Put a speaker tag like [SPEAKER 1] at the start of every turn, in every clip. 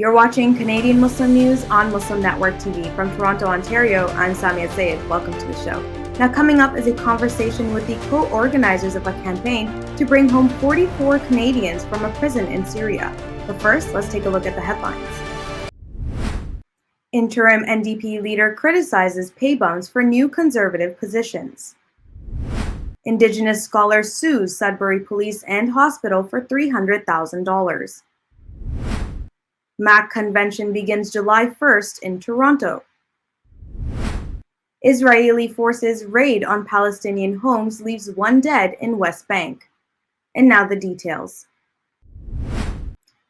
[SPEAKER 1] You're watching Canadian Muslim News on Muslim Network TV. From Toronto, Ontario, I'm Samia Sayed. Welcome to the show. Now, coming up is a conversation with the co-organizers of a campaign to bring home 44 Canadians from a prison in Syria. But first, let's take a look at the headlines. Interim NDP leader criticizes pay bumps for new conservative positions. Indigenous scholar sues Sudbury police and hospital for $300,000. MAC convention begins July 1st in Toronto. Israeli forces raid on Palestinian homes leaves one dead in West Bank. And now the details.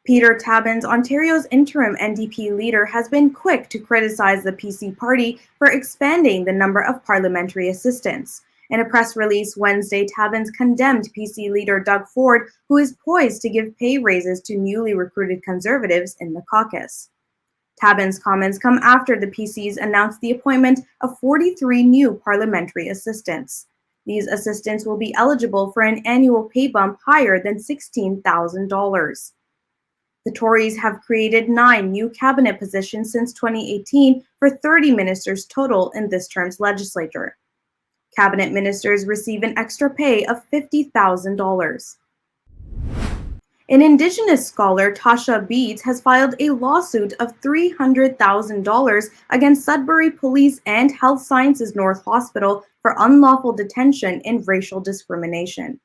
[SPEAKER 1] Peter Tabuns, Ontario's interim NDP leader, has been quick to criticize the PC party for expanding the number of parliamentary assistants. In a press release Wednesday, Tabuns condemned PC leader Doug Ford, who is poised to give pay raises to newly recruited Conservatives in the caucus. Tabuns' comments come after the PCs announced the appointment of 43 new parliamentary assistants. These assistants will be eligible for an annual pay bump higher than $16,000. The Tories have created 9 new cabinet positions since 2018 for 30 ministers total in this term's legislature. Cabinet ministers receive an extra pay of $50,000. An Indigenous scholar, Tasha Beeds, has filed a lawsuit of $300,000 against Sudbury Police and Health Sciences North Hospital for unlawful detention and racial discrimination.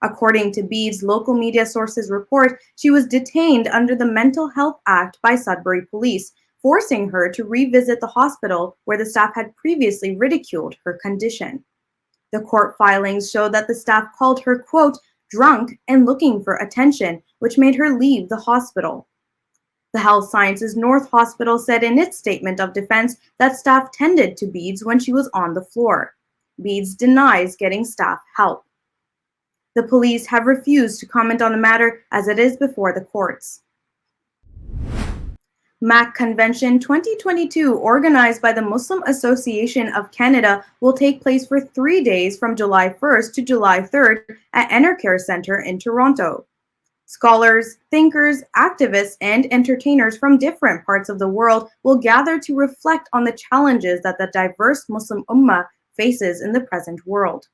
[SPEAKER 1] According to Beeds, local media sources report she was detained under the Mental Health Act by Sudbury Police, forcing her to revisit the hospital where the staff had previously ridiculed her condition. The court filings show that the staff called her, quote, drunk and looking for attention, which made her leave the hospital. The Health Sciences North Hospital said in its statement of defense that staff tended to Beeds when she was on the floor. Beeds denies getting staff help. The police have refused to comment on the matter as it is before the courts. MAC Convention 2022, organized by the Muslim Association of Canada, will take place for 3 days from July 1st to July 3rd at Enercare Centre in Toronto. Scholars, thinkers, activists, and entertainers from different parts of the world will gather to reflect on the challenges that the diverse Muslim Ummah faces in the present world.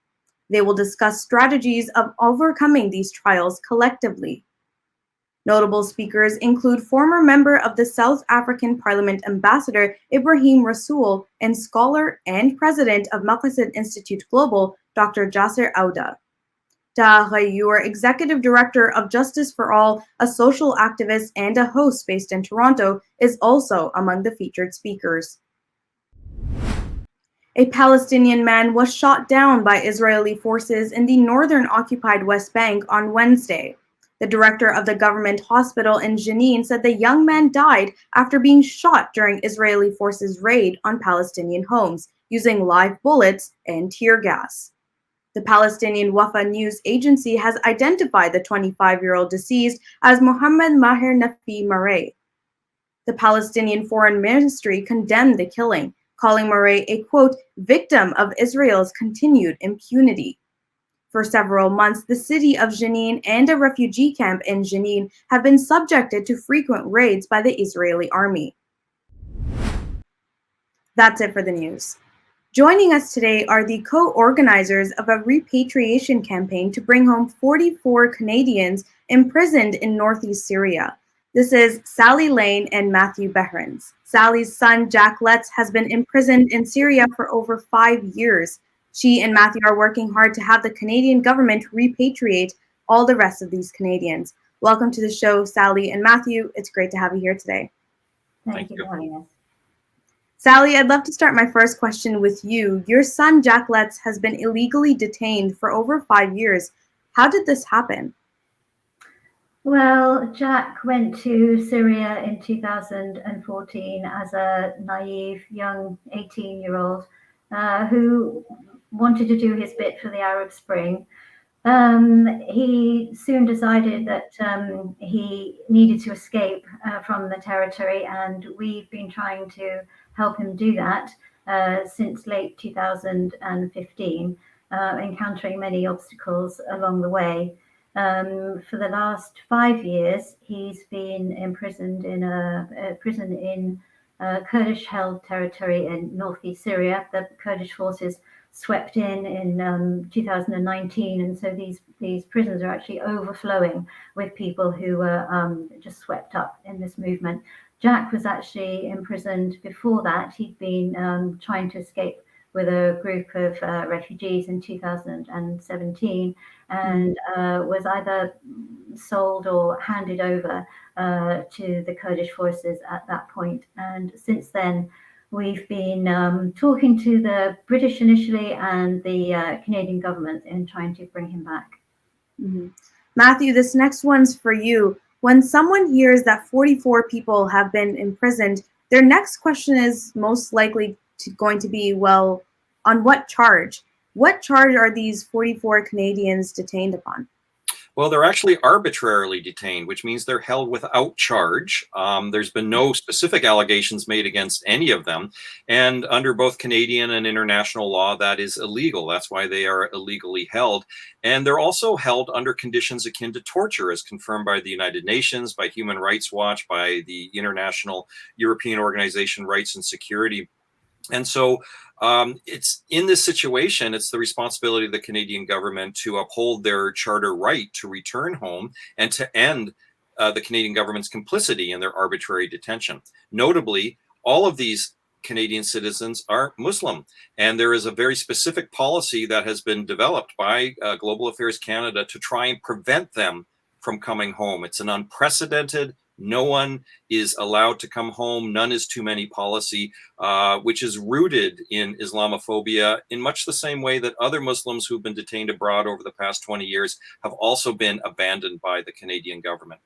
[SPEAKER 1] They will discuss strategies of overcoming these trials collectively. Notable speakers include former member of the South African Parliament Ambassador Ibrahim Rasool and scholar and president of Maqasid Institute Global, Dr. Jasser Auda. Da Ghayur, executive director of Justice for All, a social activist and a host based in Toronto, is also among the featured speakers. A Palestinian man was shot down by Israeli forces in the northern occupied West Bank on Wednesday. The director of the government hospital in Jenin said the young man died after being shot during Israeli forces' raid on Palestinian homes using live bullets and tear gas. The Palestinian Wafa news agency has identified the 25-year-old deceased as Mohammed Maher Nafi Mareh. The Palestinian Foreign Ministry condemned the killing, calling Mareh a, quote, victim of Israel's continued impunity. For several months, the city of Jenin and a refugee camp in Jenin have been subjected to frequent raids by the Israeli army. That's it for the news. Joining us today are the co-organizers of a repatriation campaign to bring home 44 Canadians imprisoned in northeast Syria. This is Sally Lane and Matthew Behrens. Sally's son, Jack Letts, has been imprisoned in Syria for over 5 years. She and Matthew are working hard to have the Canadian government repatriate all the rest of these Canadians. Welcome to the show, Sally and Matthew. It's great to have you here today.
[SPEAKER 2] Thank you for having us.
[SPEAKER 1] Sally, I'd love to start my first question with you. Your son, Jack Letts, has been illegally detained for over 5 years. How did this happen?
[SPEAKER 2] Well, Jack went to Syria in 2014 as a naive young 18-year-old who wanted to do his bit for the Arab Spring. He soon decided that he needed to escape from the territory, and we've been trying to help him do that since late 2015, encountering many obstacles along the way. For the last 5 years, he's been imprisoned in a prison in Kurdish-held territory in northeast Syria. The Kurdish forces swept in 2019, and so these prisons are actually overflowing with people who were just swept up in this movement. Jack was actually imprisoned before that. He'd been trying to escape with a group of refugees in 2017, and was either sold or handed over to the Kurdish forces at that point. And since then, we've been talking to the British initially and the Canadian government in trying to bring him back.
[SPEAKER 1] Mm-hmm. Matthew, this next one's for you. When someone hears that 44 people have been imprisoned, their next question is most likely going to be, well, on what charge? What charge are these 44 Canadians detained upon?
[SPEAKER 3] Well, they're actually arbitrarily detained, which means they're held without charge. There's been no specific allegations made against any of them. And under both Canadian and international law, that is illegal. That's why they are illegally held. And they're also held under conditions akin to torture, as confirmed by the United Nations, by Human Rights Watch, by the International European Organization Rights and Security. And so it's in this situation, it's the responsibility of the Canadian government to uphold their charter right to return home and to end the Canadian government's complicity in their arbitrary detention. Notably, all of these Canadian citizens are Muslim, and there is a very specific policy that has been developed by Global Affairs Canada to try and prevent them from coming home. It's an unprecedented, no one is allowed to come home, none is too many policy, which is rooted in Islamophobia in much the same way that other Muslims who've been detained abroad over the past 20 years have also been abandoned by the Canadian government.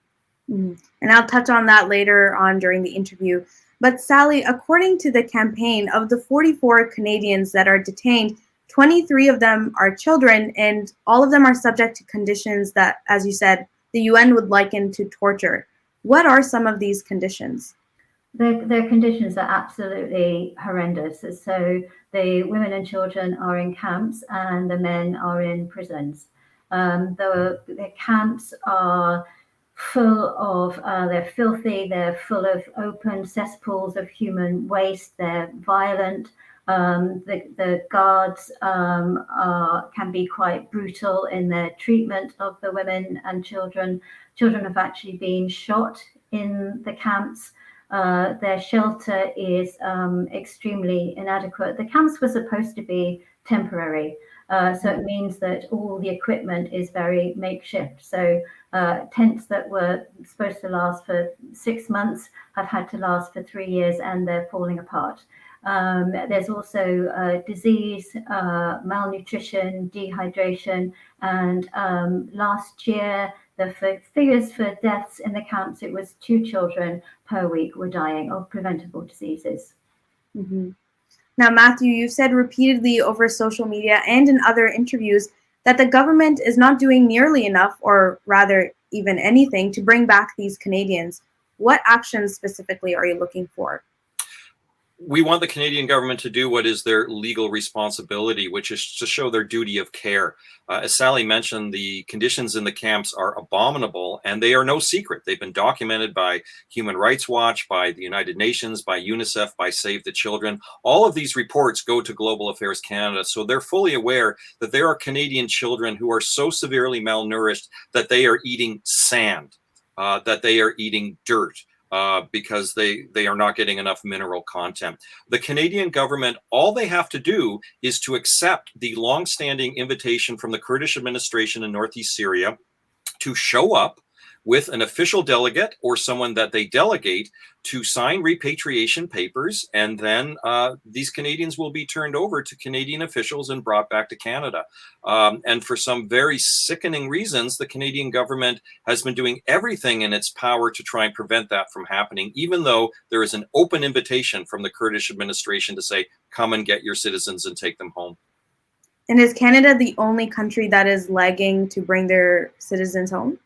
[SPEAKER 1] And I'll touch on that later on during the interview. But Sally, according to the campaign, of the 44 Canadians that are detained, 23 of them are children, and all of them are subject to conditions that, as you said, the UN would liken to torture. What are some of these conditions?
[SPEAKER 2] Their conditions are absolutely horrendous. So the women and children are in camps and the men are in prisons. The camps are full of, they're filthy, they're full of open cesspools of human waste, they're violent. The guards can be quite brutal in their treatment of the women and children. Children have actually been shot in the camps. Their shelter is extremely inadequate. The camps were supposed to be temporary, so it means that all the equipment is very makeshift. So tents that were supposed to last for 6 months have had to last for 3 years, and they're falling apart. There's also disease, malnutrition, dehydration, and last year the figures for deaths in the camps, it was 2 children per week were dying of preventable diseases.
[SPEAKER 1] Now, Matthew, you've said repeatedly over social media and in other interviews that the government is not doing nearly enough, or rather even anything, to bring back these Canadians. What actions specifically are you looking for?
[SPEAKER 3] We want the Canadian government to do what is their legal responsibility, which is to show their duty of care. As Sally mentioned, the conditions in the camps are abominable, and they are no secret. They've been documented by Human Rights Watch, by the United Nations, by UNICEF, by Save the Children. All of these reports go to Global Affairs Canada, so they're fully aware that there are Canadian children who are so severely malnourished that they are eating sand, that they are eating dirt. Because they are not getting enough mineral content. The Canadian government, all they have to do is to accept the long-standing invitation from the Kurdish administration in northeast Syria to show up with an official delegate or someone that they delegate to sign repatriation papers, and then these Canadians will be turned over to Canadian officials and brought back to Canada. And for some very sickening reasons, the Canadian government has been doing everything in its power to try and prevent that from happening, even though there is an open invitation from the Kurdish administration to say, come and get your citizens and take them home.
[SPEAKER 1] And is Canada the only country that is lagging to bring their citizens home?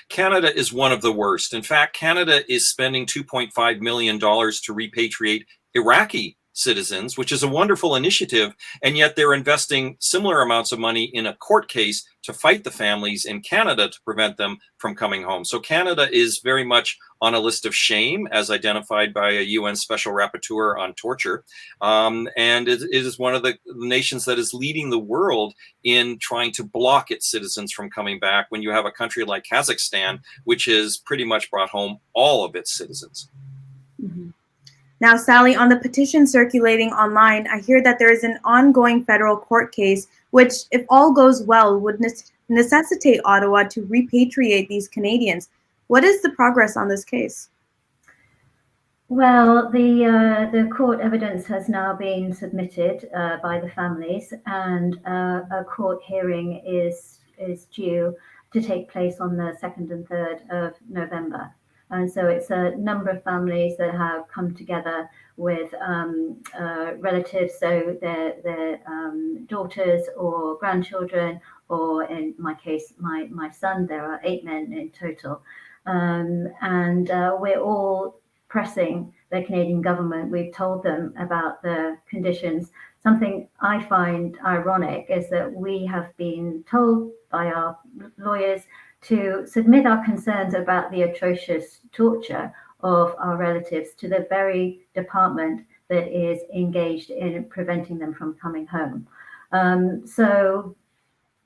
[SPEAKER 3] Canada is one of the worst. In fact, Canada is spending $2.5 million to repatriate Iraqi citizens, which is a wonderful initiative, and yet they're investing similar amounts of money in a court case to fight the families in Canada to prevent them from coming home. So Canada is very much on a list of shame, as identified by a UN Special Rapporteur on torture. And it is one of the nations that is leading the world in trying to block its citizens from coming back, when you have a country like Kazakhstan, which has pretty much brought home all of its citizens.
[SPEAKER 1] Mm-hmm. Now, Sally, on the petition circulating online, I hear that there is an ongoing federal court case, which, if all goes well, would necessitate Ottawa to repatriate these Canadians. What is the progress on this case?
[SPEAKER 2] Well, the court evidence has now been submitted by the families, and a court hearing is due to take place on the 2nd and 3rd of November. And so it's a number of families that have come together with relatives, so their daughters or grandchildren, or in my case, my son. There are 8 men in total. And we're all pressing the Canadian government. We've told them about the conditions. Something I find ironic is that we have been told by our lawyers to submit our concerns about the atrocious torture of our relatives to the very department that is engaged in preventing them from coming home. So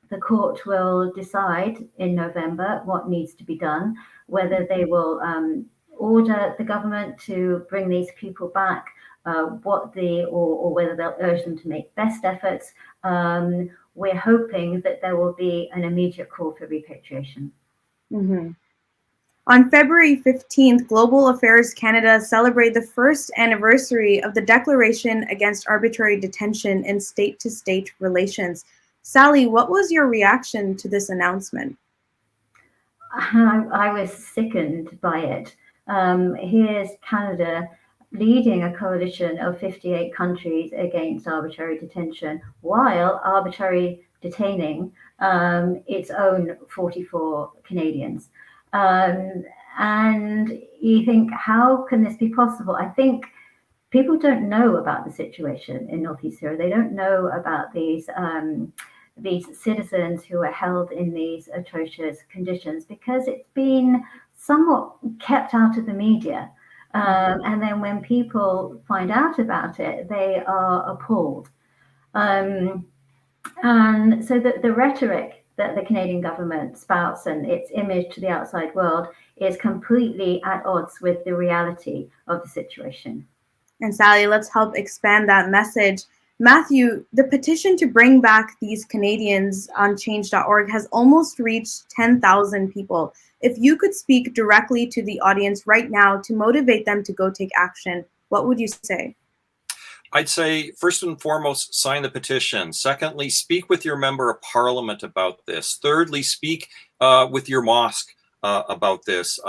[SPEAKER 2] the court will decide in November what needs to be done, whether they will order the government to bring these people back, or whether they'll urge them to make best efforts. We're hoping that there will be an immediate call for repatriation.
[SPEAKER 1] Mm-hmm. On February 15th, Global Affairs Canada celebrated the first anniversary of the Declaration Against Arbitrary Detention in State-to-State Relations. Sally, what was your reaction to this announcement?
[SPEAKER 2] I was sickened by it. Here's Canada leading a coalition of 58 countries against arbitrary detention, while arbitrary detaining its own 44 Canadians. And you think, how can this be possible? I think people don't know about the situation in Northeast Syria. They don't know about these citizens who are held in these atrocious conditions, because it's been somewhat kept out of the media. And then when people find out about it, they are appalled. And so the rhetoric that the Canadian government spouts and its image to the outside world is completely at odds with the reality of the situation.
[SPEAKER 1] And Sally, let's help expand that message. Matthew, the petition to bring back these Canadians on change.org has almost reached 10,000 people. If you could speak directly to the audience right now to motivate them to go take action, what would you say?
[SPEAKER 3] I'd say, first and foremost, sign the petition. Secondly, speak with your member of parliament about this. Thirdly, speak with your mosque about this.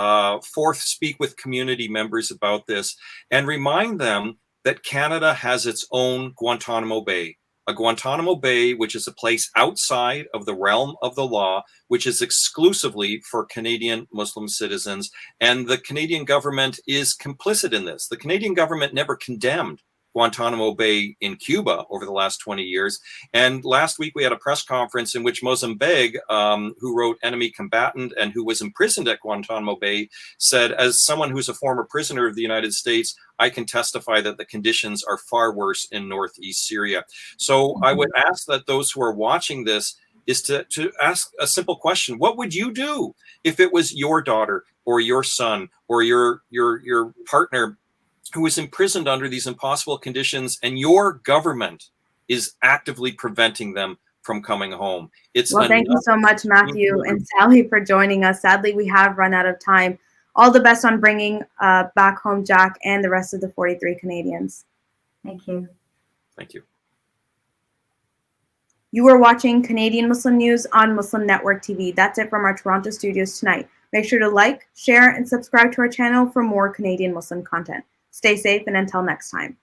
[SPEAKER 3] Fourth, speak with community members about this, and remind them that Canada has its own Guantanamo Bay. A Guantanamo Bay, which is a place outside of the realm of the law, which is exclusively for Canadian Muslim citizens. And the Canadian government is complicit in this. The Canadian government never condemned Guantanamo Bay in Cuba over the last 20 years. And last week we had a press conference in which Mozambique, who wrote Enemy Combatant and who was imprisoned at Guantanamo Bay, said, as someone who's a former prisoner of the United States, I can testify that the conditions are far worse in Northeast Syria. So I would ask that those who are watching this is to ask a simple question. What would you do if it was your daughter or your son or your partner who is imprisoned under these impossible conditions, and your government is actively preventing them from coming home?
[SPEAKER 1] Well, thank you so much, Matthew and Sally, for joining us. Sadly, we have run out of time. All the best on bringing back home Jack and the rest of the 43 Canadians.
[SPEAKER 2] Thank you.
[SPEAKER 3] Thank you.
[SPEAKER 1] You are watching Canadian Muslim News on Muslim Network TV. That's it from our Toronto studios tonight. Make sure to like, share, and subscribe to our channel for more Canadian Muslim content. Stay safe, and until next time.